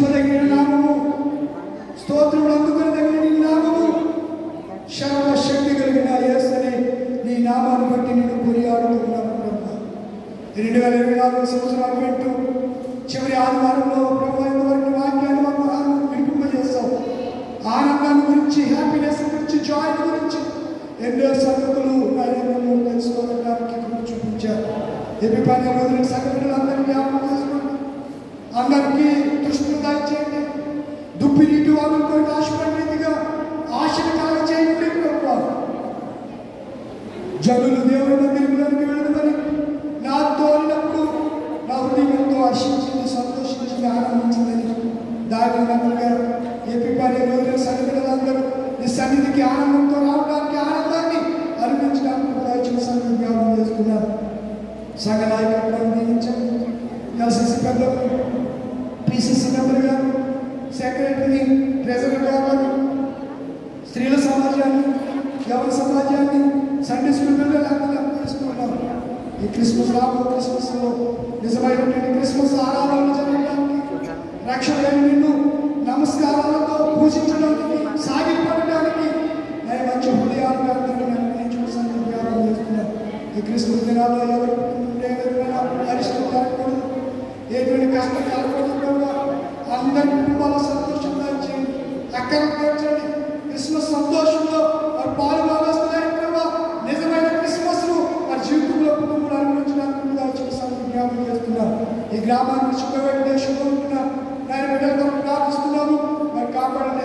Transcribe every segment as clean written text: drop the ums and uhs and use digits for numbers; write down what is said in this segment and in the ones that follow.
స్తుతింపదగిన నామము, స్తోత్రములు అందుకొనదగిన నీ నామము, సర్వశక్తి కలిగిన యేసుని నీ నామాన్ని బట్టి నేను కొనియాడుతున్నాను ప్రభు. 2024 సంవత్సరం అడ్వెంటు చివరి ఆదివారంలో ప్రభు ఇంతవరకు వాక్యాన్ని మాకు వినిపింపజేస్తావు. ఆనందాన్ని గురించి, హ్యాపీనెస్ గురించి, జాయ్ గురించి ఎన్నో సంగతులు నైవేద్యంలో తెలుసుకోవడానికి చూపించారు. ఎపిఫానీ రోజున సంఘటనలు అందరికీ జ్ఞాపకం చేసుకోండి. అందరికీ దృష్టిని దాచేయండి. దుప్పి నీటి వాగుల కొరకు ఆశపడిన రీతిగా ఆశను కలగ చేయండి ప్రభు. జనులు దేవుని దగ్గరికి వెళ్ళమని నా తోలినప్పుడు నా హృదయం ఎంతో హర్షించింది, సంతోషించింది, ఆనందించిందని దావీదు గారు ఎపిఫానీ రోజున సంఘటనలు అందరూ నీ సన్నిధికి ఆనందంతో రావడానికి, ఆనందాన్ని అనిపించడానికి దయచిన సంగతి జ్ఞాపకం చేసుకున్నారు. సంఘ నాయకత్వాన్ని దీవించండి. ఎల్సిసి పెద్దలు, పిసిసి మెంబర్ గారు, సెక్రటరీ, ట్రెజరర్ గారు, స్త్రీల సమాజాన్ని, యవన సమాజాన్ని, సండే స్కూల్ పిల్లలు అందరూ అభినందిస్తున్నాం. ఈ క్రిస్మస్ క్రిస్మస్లో నిజమైనటువంటి క్రిస్మస్ ఆరాధనలు జరగడానికి, రక్షణ నిన్ను నమస్కారాలతో పూజించడానికి, సాగిపడడానికి నేను మంచి హృదయాన్ని అందరికీ నేను చూసాను జ్ఞాపకం చేస్తున్నాను. ఈ క్రిస్మస్ దినాల్లో ఎవరు అరిష్టం కలగకూడదు, ఎటువంటి కష్టం కలగకూడదు. అందరి కుటుంబాల సంతోషంగా చేయండి, అక్కడ తీర్చండి. క్రిస్మస్ సంతోషంలో వారు పాల్గొనాల్సిన నిజమైన క్రిస్మస్ వారి జీవితంలో కుటుంబాలు అనుభవించడానికి జ్ఞాపకం చేస్తున్నారు. ఈ గ్రామాన్ని శుభ్రమైన దేశంలో ఉంటున్న నేను బిడ్డలతో ప్రార్థిస్తున్నాము. మరి కాపాడని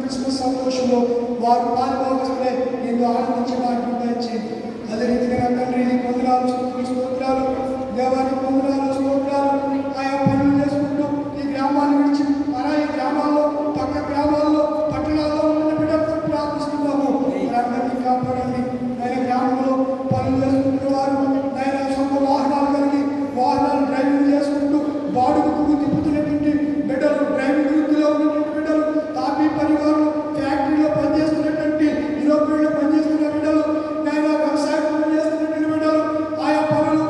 క్రిస్మస్ సంతోషంలో వారు పాల్గొనాల్సిన నేను ఆనందించడానికి దయచేయండి. అదే రీతిగా తండ్రి పొందనాలు, స్తోత్రాలు, దేవానికి పొందనాలు, స్తోత్రాలు. ఆయా పనులు చేసుకుంటూ ఈ గ్రామాన్ని విడిచి ఈ గ్రామాల్లో, పక్క గ్రామాల్లో, పట్టణాల్లో ఉన్న బిడ్డలతో ప్రార్థిస్తున్నాము. అందరినీ కాపాడండి. ఆయన గ్రామంలో పనులు చేసుకుంటున్న వారు ఆయన సొంత వాహనాలు కలిగి వాహనాలు డ్రైవింగ్ చేసుకుంటూ బాడుగుకు తిప్పుతున్నటువంటి బిడ్డలు, డ్రైవింగ్ వృత్తిలో ఉన్నటువంటి బిడ్డలు, తాపీ పరివారం, ఫ్యాక్టరీలో పనిచేస్తున్నటువంటి, యూరోపియన్లో పనిచేస్తున్న బిడ్డలు, ఆయన వ్యవసాయం చేస్తున్నటువంటి బిడ్డలు, ఆయా పనులు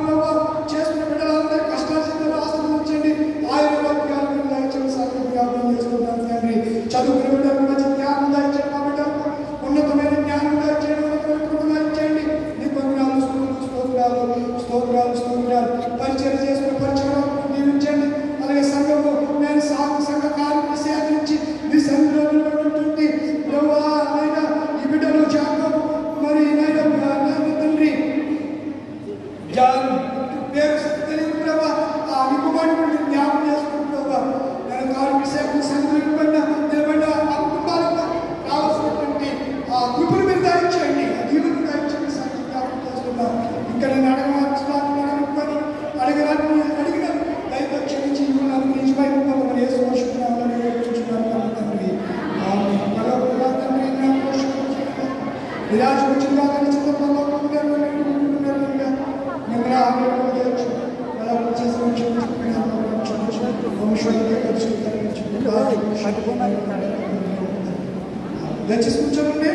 చేస్తున్న బిడ్డలందరూ కష్టాలు ఆశ్రయించండి. ఆయన వాక్యాలను దయచేసి జ్ఞాపకం చేసుకుంటాను తండ్రి. చదువుకున్న బిడ్డలకు మంచి జ్ఞానం దయచేయండి. ఆ బిడ్డలకు ఉన్నతమైన జ్ఞానం దయచేయండి, దయచేయండి. నీ వందనాలు, స్తోత్రాలు, స్తోత్రాలు, స్తోత్రాలు. పరిచయం చేసుకున్న పరిచయం దీవించండి. అలాగే సంఘము నేను సంఘ కార్మికులు సేకరించి మీ సంఘంలో ఉన్నటువంటి ఈ బిడ్డలు జాగ్రత్త మరి తండ్రి పేరు తెలియదు ప్రభా, ఆ వికుమారుడిని జ్ఞాపకం చేసుకుంటున్నావా. నేను కార్మిక సేకరణ సంఘం నిలబడిన ఆ కుటుంబాలకు కావాల్సినటువంటి ఆ కృపను మీరు దయచేయండి, ఆ దీవులను దయచేయండి. సంఘం జ్ఞాపకం చేస్తున్నాను. ఇంకా నేను అడిగిన దయతో క్షమించి నిజమైన నిరాశ వచ్చిందా దయచేసి కూర్చోండి.